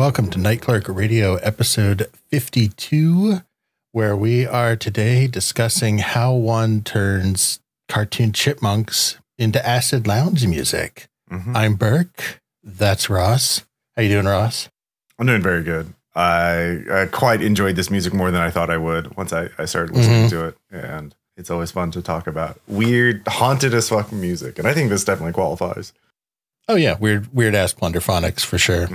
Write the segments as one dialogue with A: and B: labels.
A: welcome to Night Clerk Radio episode 52, where we are today discussing how one turns cartoon chipmunks into acid lounge music. I'm Burke. That's Ross. How you doing, Ross?
B: I'm doing very good. I quite enjoyed this music more than I thought I would once I started listening to it. And it's always fun to talk about weird, haunted as fuck music. And I think this definitely qualifies.
A: Oh, yeah. Weird ass plunderphonics for sure.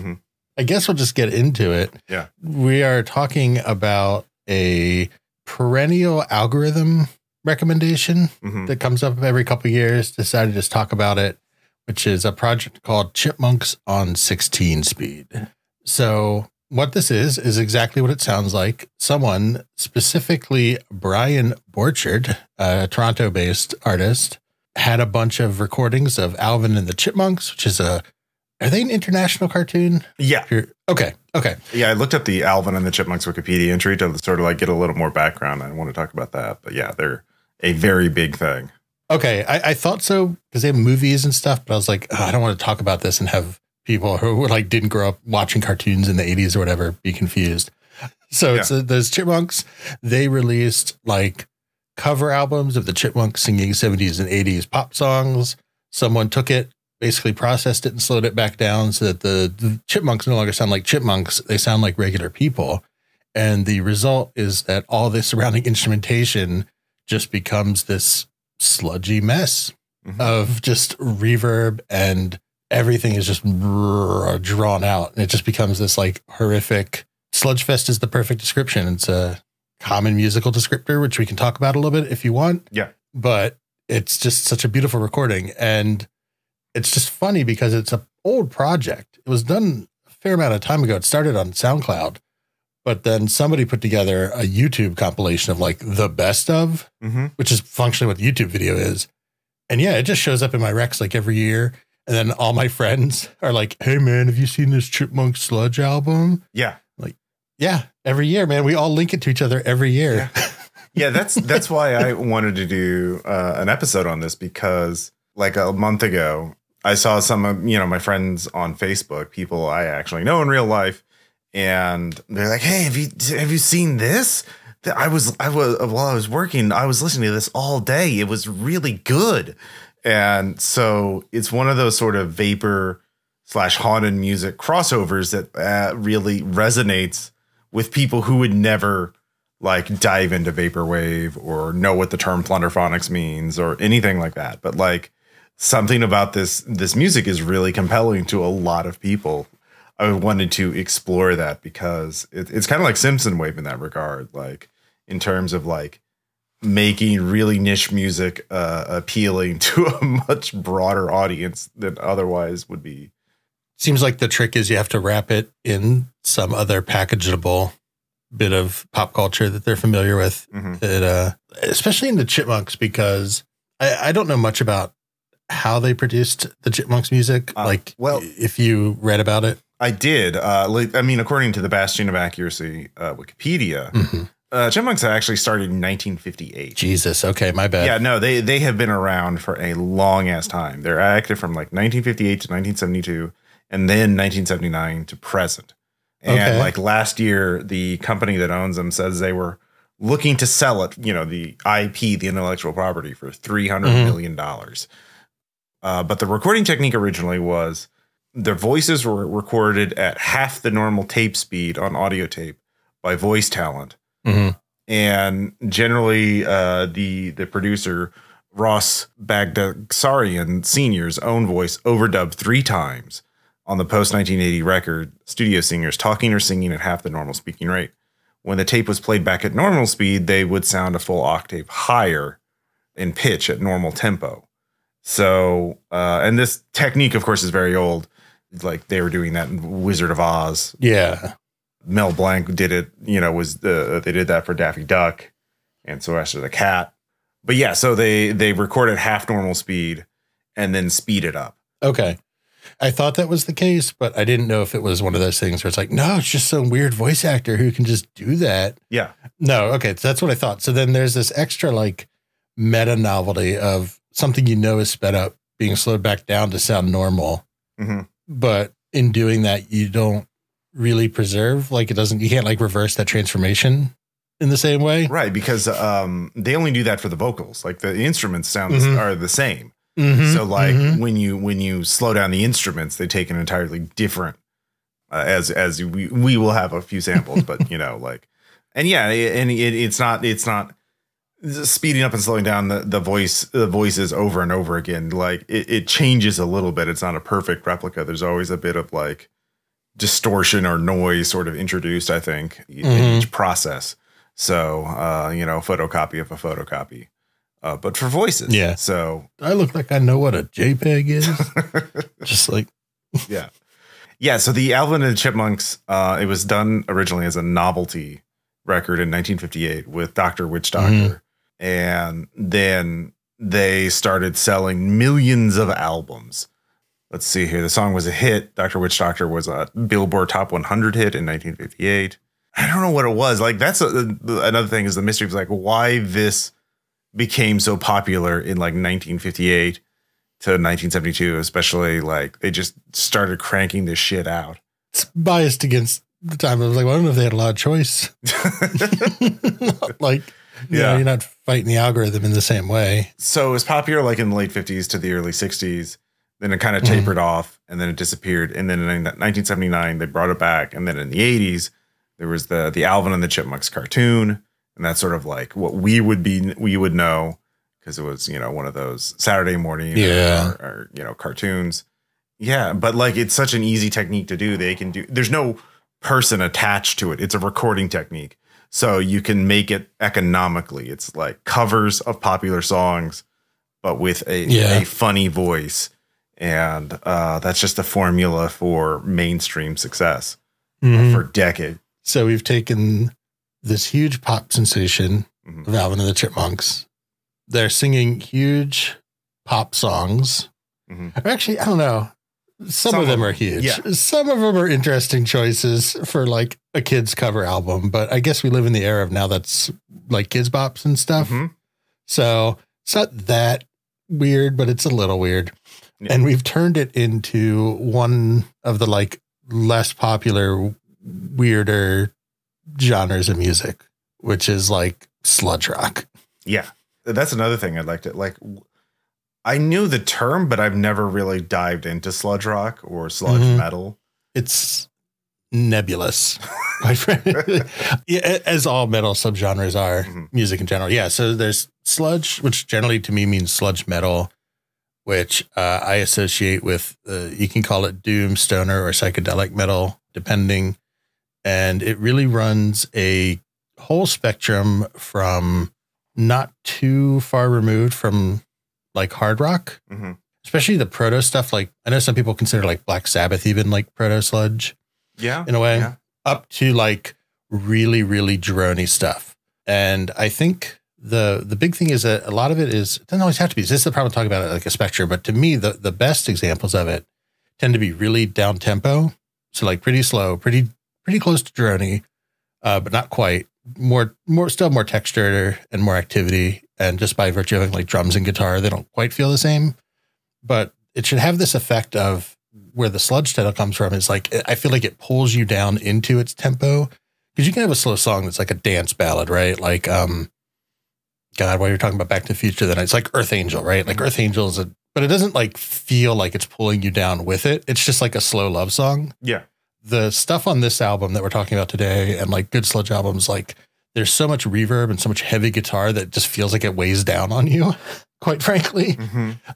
A: I guess we'll just get into it.
B: Yeah.
A: We are talking about a perennial algorithm recommendation that comes up every couple of years. Decided to just talk about it, which is a project called Chipmunks on 16 speed. So what this is exactly what it sounds like. Someone, specifically Brian Borcherdt, a Toronto-based artist, had a bunch of recordings of Alvin and the Chipmunks, which is are they an international cartoon?
B: Yeah.
A: Okay.
B: Yeah, I looked up the Alvin and the Chipmunks Wikipedia entry to sort of like get a little more background. I want to talk about that. But yeah, they're a very big thing.
A: Okay. I thought so because they have movies and stuff, but I was like, I don't want to talk about this and have people who like didn't grow up watching cartoons in the 80s or whatever be confused. So it's those Chipmunks. They released like cover albums of the Chipmunks singing 70s and 80s pop songs. Someone took it, basically processed it and slowed it back down so that the Chipmunks no longer sound like chipmunks. They sound like regular people. And the result is that all the surrounding instrumentation just becomes this sludgy mess of just reverb, and everything is just drawn out. And it just becomes this like horrific. Sludge Fest is the perfect description. It's a common musical descriptor, which we can talk about a little bit if you want.
B: Yeah.
A: But it's just such a beautiful recording. And it's just funny because it's an old project. It was done a fair amount of time ago. It started on SoundCloud, but then somebody put together a YouTube compilation of like the best of, which is functionally what the YouTube video is. And yeah, it just shows up in my Recs like every year. And then all my friends are like, hey man, have you seen this Chipmunk Sludge album?
B: Yeah.
A: Like, yeah, every year, man. We all link it to each other every year.
B: Yeah, that's why I wanted to do an episode on this, because like a month ago, I saw some of, my friends on Facebook, people I actually know in real life, and they're like, hey, have you seen this? While I was working, I was listening to this all day. It was really good. And so it's one of those sort of vapor / haunted music crossovers that really resonates with people who would never like dive into vaporwave or know what the term plunderphonics means or anything like that. But like something about this music is really compelling to a lot of people. I wanted to explore that because it's kind of like Simpson Wave in that regard, like in terms of like making really niche music appealing to a much broader audience than otherwise would be.
A: Seems like the trick is you have to wrap it in some other packageable bit of pop culture that they're familiar with. Especially in the Chipmunks, because I don't know much about how they produced the Chipmunks music. If you read about it.
B: I did. According to the Bastion of Accuracy, Wikipedia, Chipmunks actually started in 1958.
A: Jesus. Okay. My bad.
B: Yeah, no, they have been around for a long ass time. They're active from like 1958 to 1972 and then 1979 to present. And like last year, the company that owns them says they were looking to sell it, the IP, the intellectual property, for $300 million. But the recording technique originally was their voices were recorded at half the normal tape speed on audio tape by voice talent. And generally, the producer, Ross Bagdasarian Sr.'s own voice overdubbed 3 times on the post-1980 record, studio singers talking or singing at half the normal speaking rate. When the tape was played back at normal speed, they would sound a full octave higher in pitch at normal tempo. So, and this technique, of course, is very old. Like they were doing that in Wizard of Oz.
A: Yeah.
B: Mel Blanc did it, they did that for Daffy Duck and Sylvester the Cat. But yeah, so they record at half normal speed and then speed it up.
A: Okay. I thought that was the case, but I didn't know if it was one of those things where it's like, no, it's just some weird voice actor who can just do that.
B: Yeah.
A: No. Okay. So that's what I thought. So then there's this extra like meta novelty of something, is sped up being slowed back down to sound normal. But in doing that, you don't really preserve. Like it doesn't, you can't like reverse that transformation in the same way.
B: Right. Because they only do that for the vocals. Like the instruments are the same. So like when you slow down the instruments, they take an entirely different, as we will have a few samples, but you know, like, and yeah, and it's not speeding up and slowing down the voices over and over again. Like it changes a little bit. It's not a perfect replica. There's always a bit of like distortion or noise sort of introduced, I think, in each process. So, you know, photocopy of a photocopy, but for voices.
A: Yeah.
B: So
A: I look like I know what a JPEG is. Just like,
B: yeah. Yeah. So the Alvin and the Chipmunks, it was done originally as a novelty record in 1958 with Dr. Witch Doctor. And then they started selling millions of albums. Let's see here. The song was a hit. Dr. Witch Doctor was a Billboard Top 100 hit in 1958. I don't know what it was. Like, that's another thing is the mystery was like why this became so popular in like 1958 to 1972, especially like they just started cranking this shit out.
A: It's biased against the time. I was like, well, I don't know if they had a lot of choice. Like, you know, you're not fighting the algorithm in the same way. So it was popular like in the late 50s to the early 60s. Then it kind of tapered off and then it disappeared. And then in 1979, they brought it back. And then in the 80s, there was the Alvin and the Chipmunks cartoon. And that's sort of like what we would know because it was, you know, one of those Saturday morning or, you know, cartoons. Yeah. But like, it's such an easy technique to do. There's no person attached to it. It's a recording technique. So you can make it economically. It's like covers of popular songs, but with a funny voice. And that's just a formula for mainstream success for decades. So we've taken this huge pop sensation of Alvin and the Chipmunks. They're singing huge pop songs. Actually, I don't know. Some of them are huge. Yeah. Some of them are interesting choices for like a kid's cover album, but I guess we live in the era of now that's like kids bops and stuff. So it's not that weird, but it's a little weird. Yeah. And we've turned it into one of the like less popular, weirder genres of music, which is like sludge rock. Yeah. That's another thing I liked it. Like I knew the term, but I've never really dived into sludge rock or sludge metal. It's nebulous, my friend. Yeah, as all metal subgenres are, music in general. Yeah. So there's sludge, which generally to me means sludge metal, which I associate with, you can call it doom, stoner, or psychedelic metal, depending. And it really runs a whole spectrum from not too far removed from like hard rock, especially the proto stuff. Like I know some people consider like Black Sabbath even like proto sludge. Yeah. In a way, up to like really, really droney stuff. And I think the big thing is that a lot of it doesn't always have to be. This is the problem talking about it like a spectrum, but to me, the best examples of it tend to be really down tempo. So like pretty slow, pretty close to droney, but not quite. Still more texture and more activity. And just by virtue of having like drums and guitar, they don't quite feel the same, but it should have this effect of where the sludge title comes from. Is like, I feel like it pulls you down into its tempo because you can have a slow song that's like a dance ballad, right? Like, God, while you're talking about Back to the Future, then it's like Earth Angel, right? Like Earth Angel but it doesn't like feel like it's pulling you down with it. It's just like a slow love song. Yeah. The stuff on this album that we're talking about today and like good sludge albums, like there's so much reverb and so much heavy guitar that just feels like it weighs down on you, quite frankly.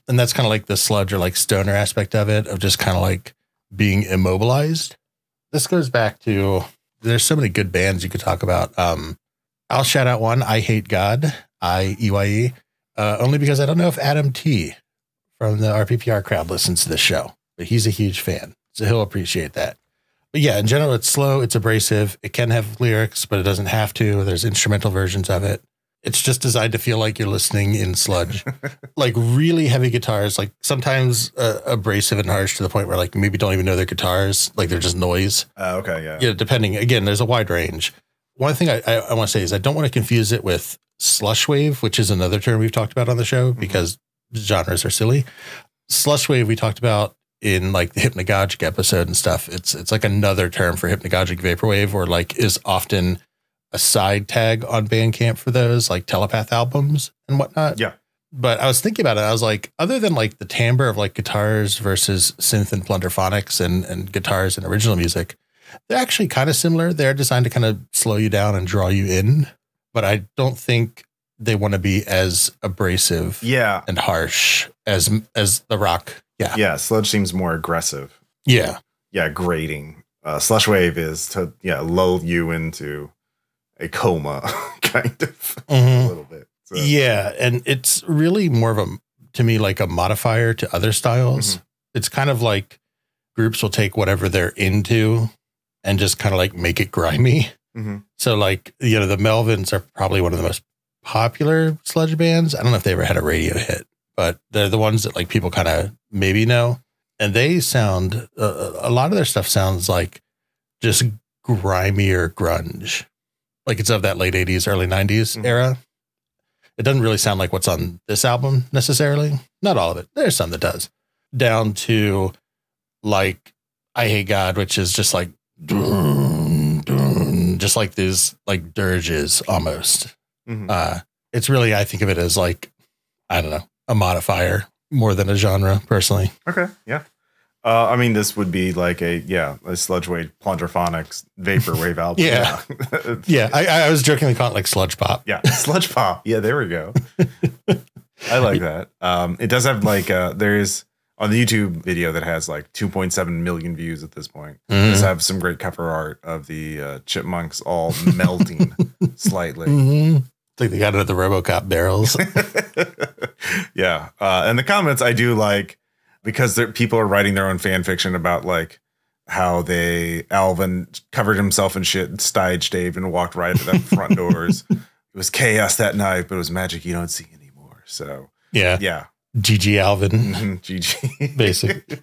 A: And that's kind of like the sludge or like stoner aspect of it, of just kind of like being immobilized. This goes back to, there's so many good bands you could talk about. I'll shout out one, I Hate God, IEYE, only because I don't know if Adam T from the RPPR crowd listens to this show, but he's a huge fan, so he'll appreciate that. But yeah, in general, it's slow, it's abrasive. It can have lyrics, but it doesn't have to. There's instrumental versions of it. It's just designed to feel like you're listening in sludge. Like really heavy guitars, like sometimes abrasive and harsh to the point where like maybe don't even know they're guitars, like they're just noise. Okay, yeah. Yeah, depending. Again, there's a wide range. One thing I want to say is I don't want to confuse it with slush wave, which is another term we've talked about on the show because genres are silly. Slush wave we talked about in like the hypnagogic episode and stuff. It's like another term for hypnagogic vaporwave, or like is often a side tag on Bandcamp for those like Telepath albums and whatnot.
B: Yeah.
A: But I was thinking about it. I was like, other than like the timbre of like guitars versus synth and plunderphonics and guitars and original music, they're actually kind of similar. They're designed to kind of slow you down and draw you in, but I don't think they want to be as abrasive and harsh as the rock. Yeah.
B: Yeah. Sludge seems more aggressive.
A: Yeah.
B: Yeah. Grating. Slush wave is to, lull you into a coma kind of a little bit. So.
A: Yeah. And it's really more of to me, like a modifier to other styles. Mm-hmm. It's kind of like groups will take whatever they're into and just kind of like make it grimy. Mm-hmm. So like, the Melvins are probably one of the most popular sludge bands. I don't know if they ever had a radio hit, but they're the ones that like people kind of maybe know. And they sound, a lot of their stuff sounds like just grimier grunge. Like it's of that late 80s, early 90s era. It doesn't really sound like what's on this album necessarily. Not all of it. There's some that does. Down to like I Hate God, which is just like just like these like dirges almost. Mm-hmm. It's really, I think of it as like, I don't know, a modifier more than a genre personally.
B: Okay. Yeah. I mean, this would be like a sludge wave plunderphonics vaporwave album.
A: Yeah. Yeah. I was jokingly calling it like sludge pop.
B: Yeah. Sludge pop. Yeah. There we go. I like that. It does have like, there's on the YouTube video that has like 2.7 million views at this point. It does have some great cover art of the Chipmunks all melting slightly.
A: Mm-hmm. It's like they got it at the RoboCop barrels.
B: Yeah. And the comments I do like, because people are writing their own fan fiction about like how Alvin covered himself in shit, staged Dave, and walked right to the front doors. It was chaos that night, but it was magic you don't see anymore. So yeah.
A: GG Alvin.
B: GG.
A: Basically.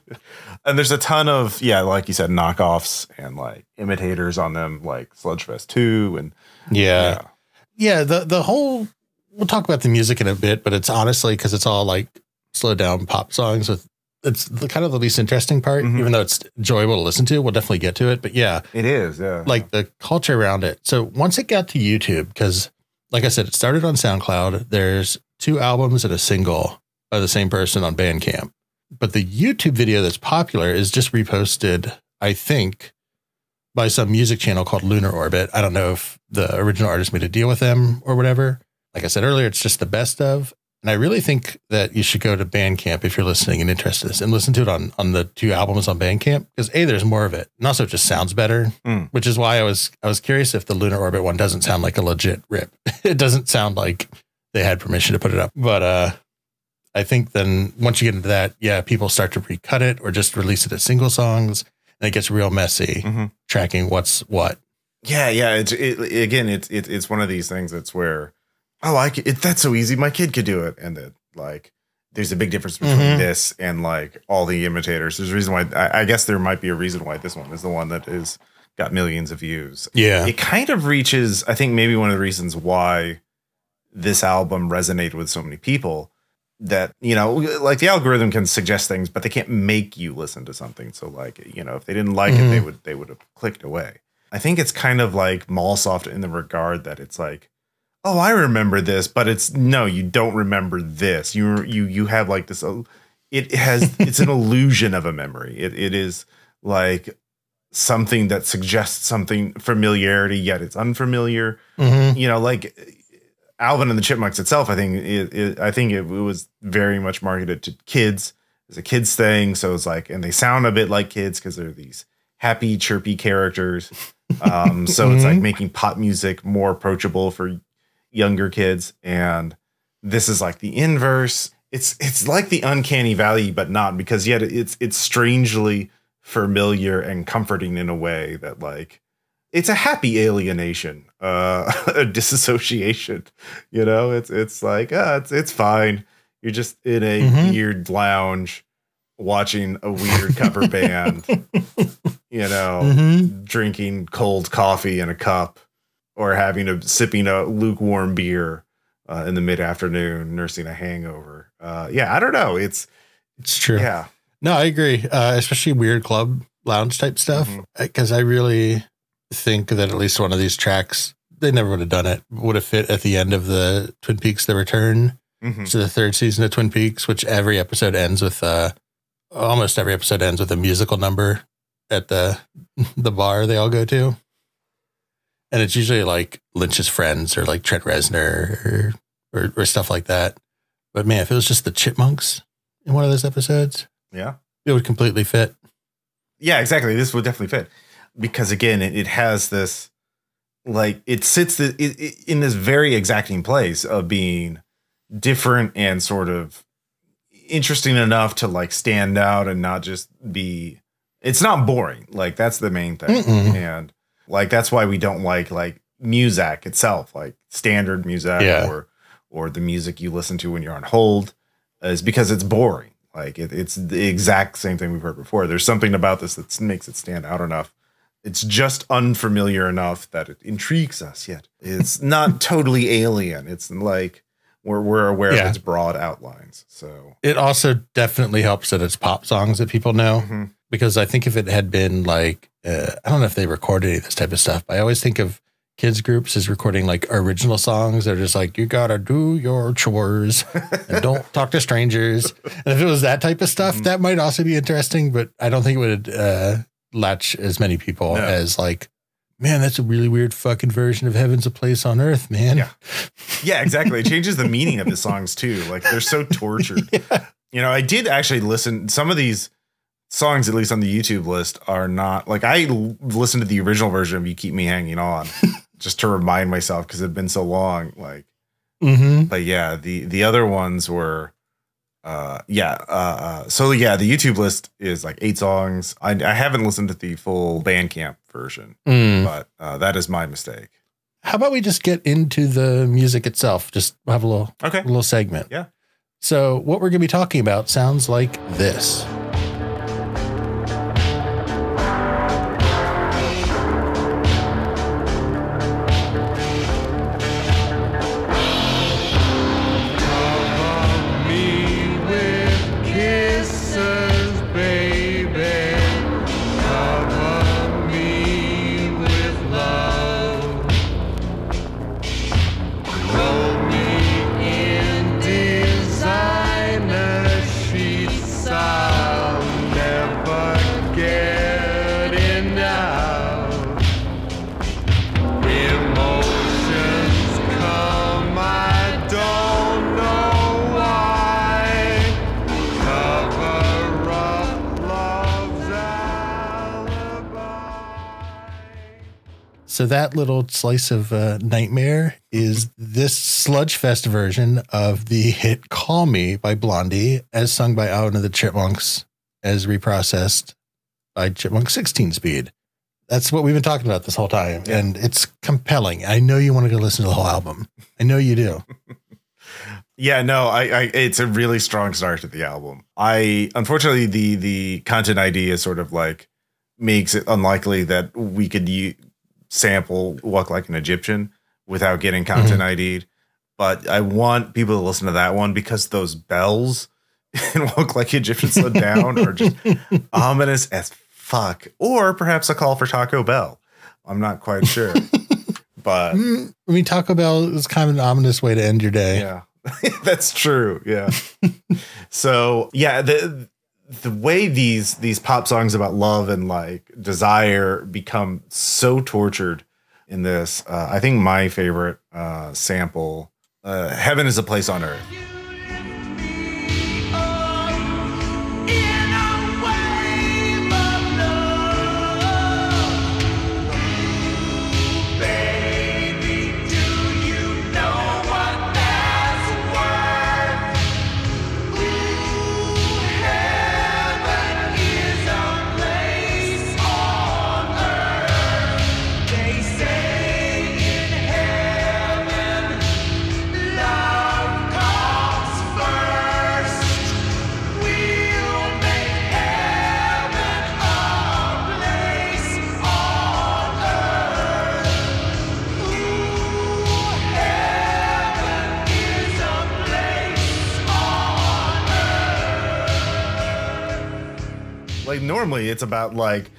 B: And there's a ton of, like you said, knockoffs and like imitators on them, like Sludgefest 2. And
A: yeah. The whole, we'll talk about the music in a bit, but it's honestly, because it's all like slow down pop songs it's the kind of the least interesting part, even though it's enjoyable to listen to. We'll definitely get to it, but yeah,
B: it is. Yeah.
A: Like the culture around it. So once it got to YouTube, because like I said, it started on SoundCloud. There's 2 albums and a single by the same person on Bandcamp, but the YouTube video that's popular is just reposted, I think, by some music channel called Lunar Orbit. I don't know if the original artist made a deal with them or whatever. Like I said earlier, it's just the best of. And I really think that you should go to Bandcamp if you're listening and interested in this, and listen to it on the 2 albums on Bandcamp, because there's more of it. And also it just sounds better, which is why I was curious if the Lunar Orbit one doesn't sound like a legit rip. It doesn't sound like they had permission to put it up. But I think then once you get into that, people start to recut it or just release it as single songs, and it gets real messy tracking what's what.
B: Yeah. It's one of these things that's where, that's so easy. My kid could do it. And that like, there's a big difference between this and like all the imitators. There's a reason why, I guess there might be a reason why this one is the one that is got millions of views.
A: Yeah.
B: It kind of reaches, I think maybe one of the reasons why this album resonated with so many people, that, like the algorithm can suggest things, but they can't make you listen to something. So like, if they didn't like it, they would have clicked away. I think it's kind of like Mallsoft in the regard that it's like, oh, I remember this, but no, you don't remember this. You have like this, it's an illusion of a memory. It is like something that suggests something familiarity, yet it's unfamiliar. Like Alvin and the Chipmunks itself, I think it was very much marketed to kids. It's a kids thing. So it's like, and they sound a bit like kids because they're these happy, chirpy characters. So it's like making pop music more approachable for younger kids. And this is like the inverse. It's like the uncanny valley, but not, because yet it's strangely familiar and comforting in a way that like, it's a happy alienation, a disassociation, it's like, it's fine. You're just in a weird lounge watching a weird cover band, drinking cold coffee in a cup, or sipping a lukewarm beer in the mid-afternoon, nursing a hangover. I don't know. It's
A: true.
B: Yeah.
A: No, I agree. Especially weird club lounge type stuff. Because I really think that at least one of these tracks, they never would have done it, would have fit at the end of the Twin Peaks: The Return. So the third season of Twin Peaks, which every episode ends with, almost every episode ends with a musical number at the bar they all go to. And it's usually like Lynch's friends or like Trent Reznor or stuff like that. But man, if it was just the Chipmunks in one of those episodes,
B: yeah,
A: it would completely fit.
B: Yeah, exactly. This would definitely fit because again, it has this, like, it sits in this very exacting place of being different and sort of interesting enough to like stand out and not just be, it's not boring. Like that's the main thing. And like, that's why we don't like music itself, like standard music or the music you listen to when you're on hold, is because it's boring. Like it's the exact same thing we've heard before. There's something about this that makes it stand out enough. It's just unfamiliar enough that it intrigues us, yet it's not totally alien. It's like we're aware of its broad outlines. So
A: it also definitely helps that it's pop songs that people know, because I think if it had been like, I don't know if they recorded any of this type of stuff, but I always think of kids groups as recording like original songs. They're just like, you gotta do your chores and don't talk to strangers. And if it was that type of stuff, that might also be interesting, but I don't think it would latch as many people as like, man, that's a really weird fucking version of Heaven's a Place on Earth, man.
B: Yeah, exactly. It changes the meaning of the songs too. Like they're so tortured. You know, I did actually listen. Some of these songs, at least on the YouTube list, are not like, I listened to the original version of You Keep Me Hanging On just to remind myself because it had been so long. Like, but yeah, the other ones were, so yeah, the YouTube list is like 8 songs. I haven't listened to the full Bandcamp version, but that is my mistake.
A: How about we just get into the music itself? Just have a little segment.
B: Yeah.
A: So what we're going to be talking about sounds like this. So that little slice of nightmare is this Sludge Fest version of the hit Call Me by Blondie, as sung by Alvin and the Chipmunks, as reprocessed by Chipmunk 16 Speed. That's what we've been talking about this whole time. Yeah. And it's compelling. I know you want to go listen to the whole album. I know you do.
B: Yeah, no, I it's a really strong start to the album. Unfortunately, the content ID is sort of like makes it unlikely that we could sample Walk Like an Egyptian without getting content ID'd. But I want people to listen to that one because those bells in Walk Like Egyptian Slowed Down are just ominous as fuck. Or perhaps a call for Taco Bell. I'm not quite sure. But
A: I mean, Taco Bell is kind of an ominous way to end your day.
B: Yeah, that's true. Yeah. So yeah, the way these pop songs about love and like desire become so tortured in this, I think my favorite sample, Heaven is a Place on Earth. Like normally it's about like,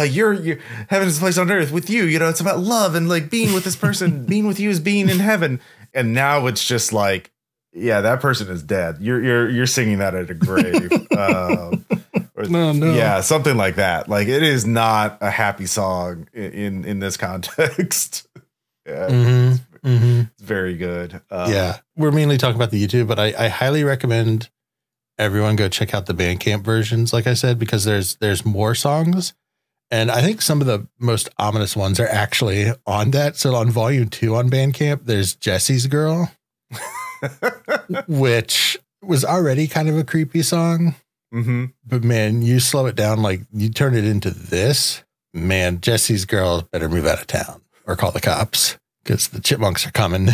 B: you're heaven's place on earth with you. You know, it's about love and like being with this person. Being with you is being in heaven. And now it's just like, yeah, that person is dead. You're singing that at a grave.
A: No.
B: Yeah, something like that. Like it is not a happy song in this context. Yeah, it's very good.
A: Yeah, we're mainly talking about the YouTube, but I highly recommend everyone go check out the Bandcamp versions. Like I said, because there's more songs, and I think some of the most ominous ones are actually on that. So on Volume 2 on Bandcamp, there's Jesse's Girl. Which was already kind of a creepy song. But man, you slow it down, like you turn it into this, man, Jesse's Girl better move out of town or call the cops because the Chipmunks are coming.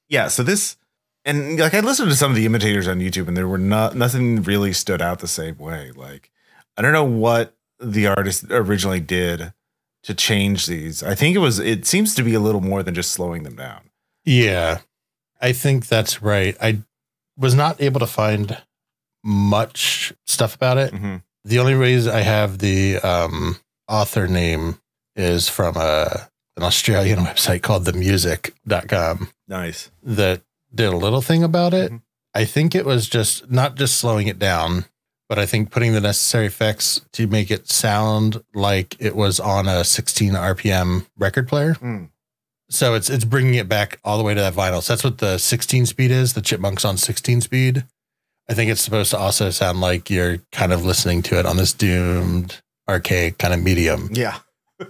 B: Yeah. So this, and like I listened to some of the imitators on YouTube and there were nothing really stood out the same way. Like, I don't know what the artist originally did to change these. I think it seems to be a little more than just slowing them down.
A: Yeah. I think that's right. I was not able to find much stuff about it. The only reason I have the author name is from an Australian website called themusic.com.
B: Nice.
A: That did a little thing about it. I think it was just not just slowing it down, but I think putting the necessary effects to make it sound like it was on a 16 RPM record player. So it's bringing it back all the way to that vinyl. So that's what the 16 speed is, the Chipmunks on 16 speed. I think it's supposed to also sound like you're kind of listening to it on this doomed, archaic kind of medium.
B: Yeah.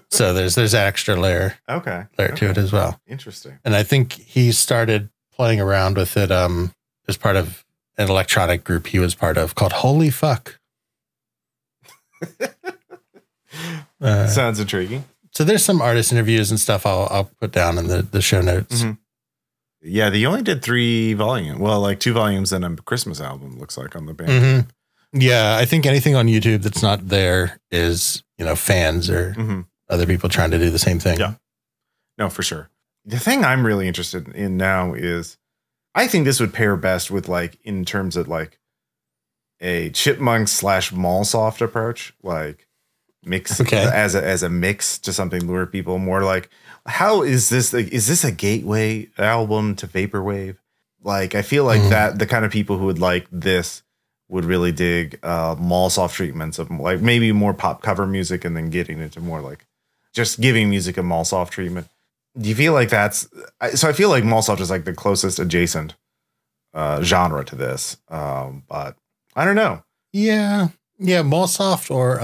A: So there's that extra layer to it as well.
B: Interesting.
A: And I think he started playing around with it as part of an electronic group he was part of called Holy Fuck.
B: Sounds intriguing.
A: So there's some artist interviews and stuff I'll put down in the show notes.
B: Yeah, they only did 3 volumes. Well, like 2 volumes and a Christmas album, looks like, on the band.
A: Yeah, I think anything on YouTube that's not there is, fans or other people trying to do the same thing.
B: Yeah. No, for sure. The thing I'm really interested in now is I think this would pair best with like in terms of like a Chipmunks / Mallsoft approach, like mix as a mix to something lure people more like. How is this? Like, is this a gateway album to vaporwave? Like, I feel like that the kind of people who would like this would really dig Mallsoft treatments of like maybe more pop cover music and then getting into more like just giving music a Mallsoft treatment. Do you feel like that's so? I feel like Mallsoft is like the closest adjacent genre to this, but I don't know.
A: Yeah, Mallsoft or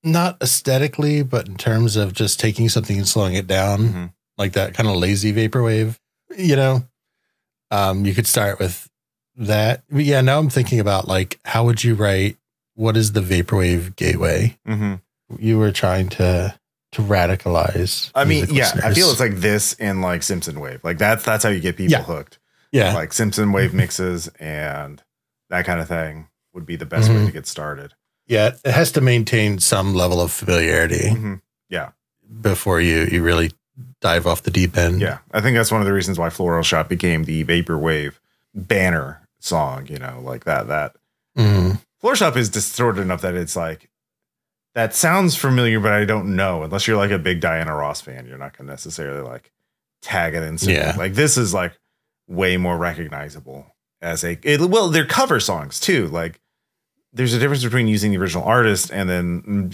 A: not aesthetically, but in terms of just taking something and slowing it down, like that kind of lazy vaporwave, you could start with that. But yeah, now I'm thinking about like, how would you write, what is the vaporwave gateway? You were trying to radicalize.
B: I mean, yeah, listeners. I feel it's like this and like Simpson wave. Like that's how you get people hooked.
A: Yeah.
B: Like Simpson wave mixes and that kind of thing would be the best way to get started.
A: Yeah, it has to maintain some level of familiarity.
B: Yeah.
A: Before you really dive off the deep end.
B: Yeah. I think that's one of the reasons why Floral Shop became the vaporwave banner song, like that. Floral Shop is distorted enough that it's like, that sounds familiar, but I don't know. Unless you're like a big Diana Ross fan, you're not going to necessarily like tag it in.
A: Yeah.
B: Like this is like way more recognizable as they're cover songs too. Like, there's a difference between using the original artist and then,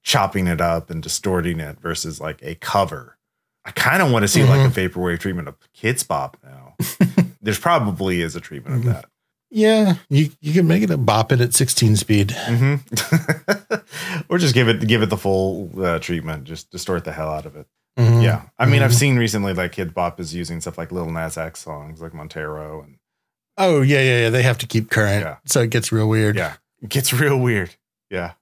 B: chopping it up and distorting it versus like a cover. I kind of want to see like a vaporwave treatment of Kids Bop now. There's probably is a treatment of that.
A: Yeah, you can make it a bop it at 16 speed.
B: Or just give it the full treatment, just distort the hell out of it. Yeah. I mean, I've seen recently like Kids Bop is using stuff like Lil Nas X songs like Montero and
A: oh, yeah. They have to keep current.
B: Yeah.
A: So it gets real weird.
B: Yeah. It gets real weird. Yeah.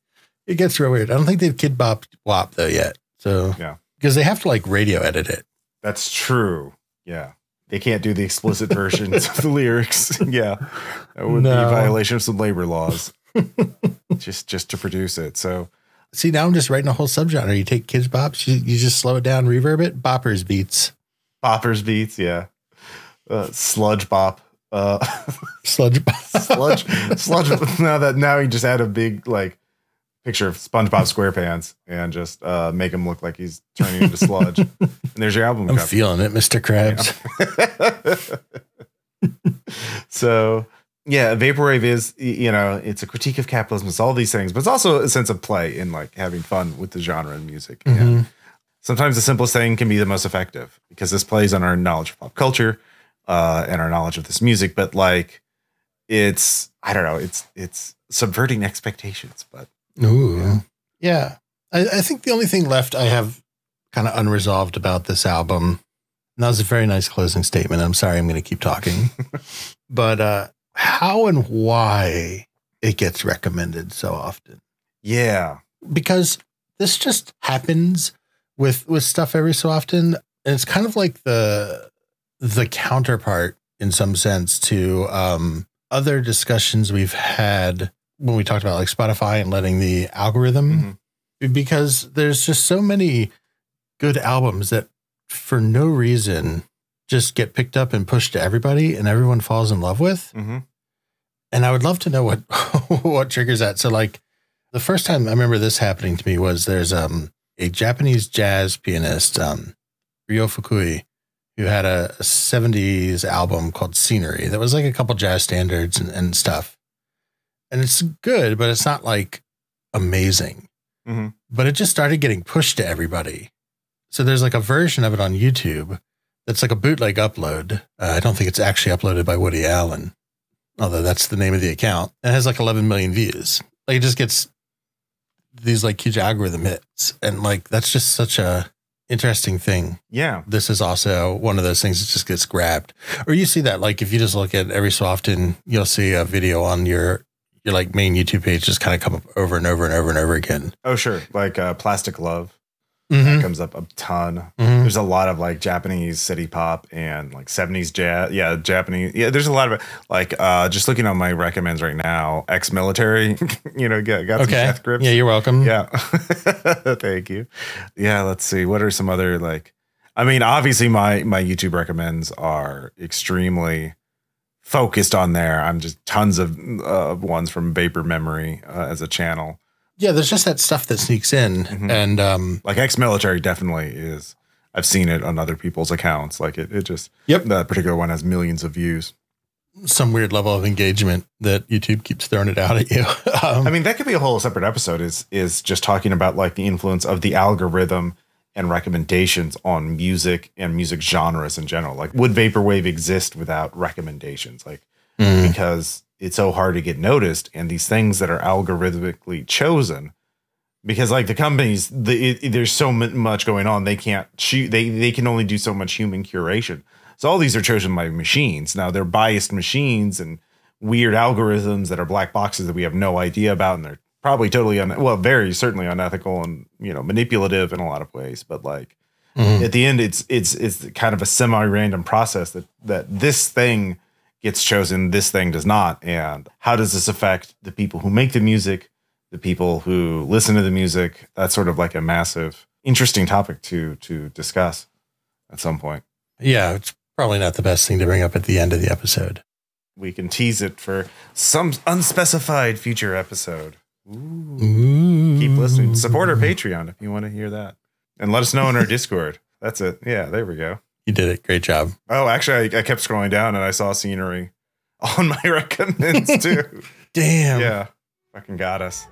A: It gets real weird. I don't think they've Kid Bop WAP though yet. So,
B: yeah.
A: Because they have to like radio edit it.
B: That's true. Yeah. They can't do the explicit versions of the lyrics. Yeah. That would be a violation of some labor laws just to produce it. So,
A: see, now I'm just writing a whole subgenre. You take Kids Bops, you just slow it down, reverb it, boppers beats.
B: Boppers beats. Yeah. Sludge bop.
A: Sludge.
B: Sludge. Now he just add a big like picture of SpongeBob SquarePants and just make him look like he's turning into sludge. And there's your album.
A: I'm feeling it, Mr. Krabs.
B: Yeah. So yeah, vaporwave is, it's a critique of capitalism. It's all these things, but it's also a sense of play in like having fun with the genre and music. Mm-hmm. And sometimes the simplest thing can be the most effective because this plays on our knowledge of pop culture and our knowledge of this music. But like, it's subverting expectations. But
A: yeah. I think the only thing left I have kind of unresolved about this album, and that was a very nice closing statement. I'm sorry, I'm going to keep talking, but how and why it gets recommended so often.
B: Yeah.
A: Because this just happens with stuff every so often. And it's kind of like the counterpart in some sense to other discussions we've had when we talked about like Spotify and letting the algorithm, because there's just so many good albums that for no reason just get picked up and pushed to everybody and everyone falls in love with. Mm-hmm. And I would love to know what triggers that. So like the first time I remember this happening to me was there's a Japanese jazz pianist, Ryo Fukui, who had a 70s album called Scenery that was like a couple jazz standards and stuff. And it's good, but it's not like amazing. Mm-hmm. But it just started getting pushed to everybody. So there's like a version of it on YouTube that's like a bootleg upload. I don't think it's actually uploaded by Woody Allen, although that's the name of the account. It has like 11 million views. Like it just gets these like huge algorithm hits. And like, that's just such a interesting thing.
B: Yeah.
A: This is also one of those things that just gets grabbed. Or you see that, like, if you just look at every so often, you'll see a video on your like main YouTube page just kind of come up over and over and over and over again.
B: Oh, sure. Like Plastic Love. That comes up a ton. There's a lot of like Japanese city pop and like 70s jazz. Yeah, Japanese. Yeah, there's a lot of it. Like just looking on my recommends right now, ex-military, got some death grips.
A: Yeah, you're welcome.
B: Yeah. Thank you. Yeah, let's see. What are some other like, I mean, obviously my YouTube recommends are extremely focused on there. I'm just tons of ones from Vapor Memory as a channel.
A: Yeah, there's just that stuff that sneaks in. And
B: like ex-military definitely is. I've seen it on other people's accounts. Like it just, that particular one has millions of views.
A: Some weird level of engagement that YouTube keeps throwing it out at you.
B: I mean, that could be a whole separate episode is just talking about like the influence of the algorithm and recommendations on music and music genres in general. Like, would vaporwave exist without recommendations? Like, because it's so hard to get noticed, and these things that are algorithmically chosen, because like the companies, there's so much going on, they can't shoot. They can only do so much human curation. So all these are chosen by machines. Now they're biased machines and weird algorithms that are black boxes that we have no idea about, and they're probably totally very certainly unethical and manipulative in a lot of ways. But like at the end, it's kind of a semi-random process that this thing gets chosen, this thing does not. And how does this affect the people who make the music, the people who listen to the music? That's sort of like a massive, interesting topic to discuss at some point.
A: Yeah, it's probably not the best thing to bring up at the end of the episode.
B: We can tease it for some unspecified future episode. Ooh. Keep listening. Support our Patreon if you want to hear that. And let us know in our Discord. That's it. Yeah, there we go.
A: You did it. Great job.
B: Oh, actually, I kept scrolling down and I saw Scenery on my recommends too.
A: Damn.
B: Yeah. Fucking got us.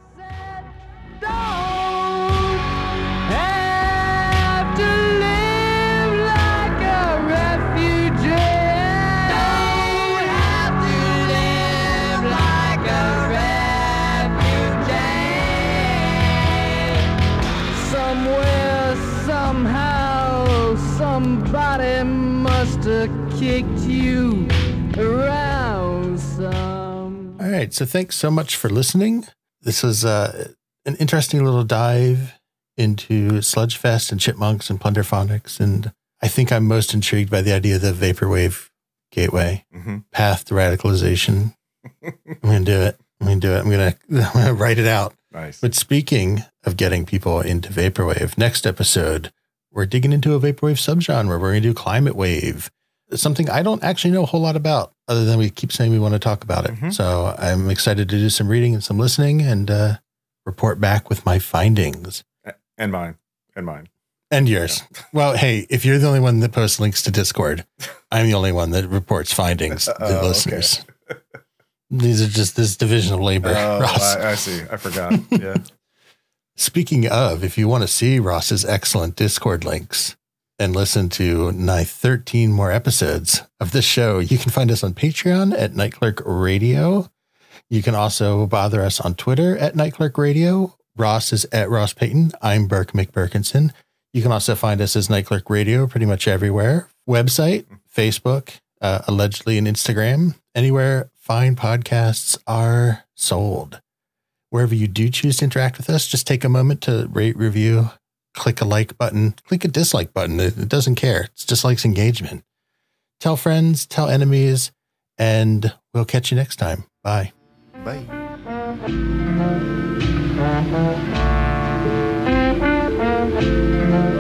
C: Somebody must have kicked you around some.
A: All right. So thanks so much for listening. This was an interesting little dive into Sludge Fest and Chipmunks and plunderphonics. And I think I'm most intrigued by the idea of the vaporwave gateway path to radicalization. I'm going to do it. I'm going to write it out.
B: Nice.
A: But speaking of getting people into vaporwave, next episode, we're digging into a vaporwave subgenre. We're going to do climate wave. It's something I don't actually know a whole lot about. other than we keep saying we want to talk about it. So I'm excited to do some reading and some listening and report back with my findings.
B: And mine. And mine.
A: And yours. Yeah. Well, hey, if you're the only one that posts links to Discord, I'm the only one that reports findings to listeners. Okay. These are just this division of labor.
B: Oh, Ross. I see. I forgot. Yeah.
A: Speaking of, if you want to see Ross's excellent Discord links and listen to 13 more episodes of this show, you can find us on Patreon at Night Clerk Radio. You can also bother us on Twitter at Night Clerk Radio. Ross is at Ross Payton. I'm Burke McBurkinson. You can also find us as Night Clerk Radio pretty much everywhere. Website, Facebook, allegedly an Instagram, anywhere fine podcasts are sold. Wherever you do choose to interact with us, just take a moment to rate, review, click a like button, click a dislike button. It doesn't care. It's just likes engagement. Tell friends, tell enemies, and we'll catch you next time. Bye.
B: Bye.
C: Thank you.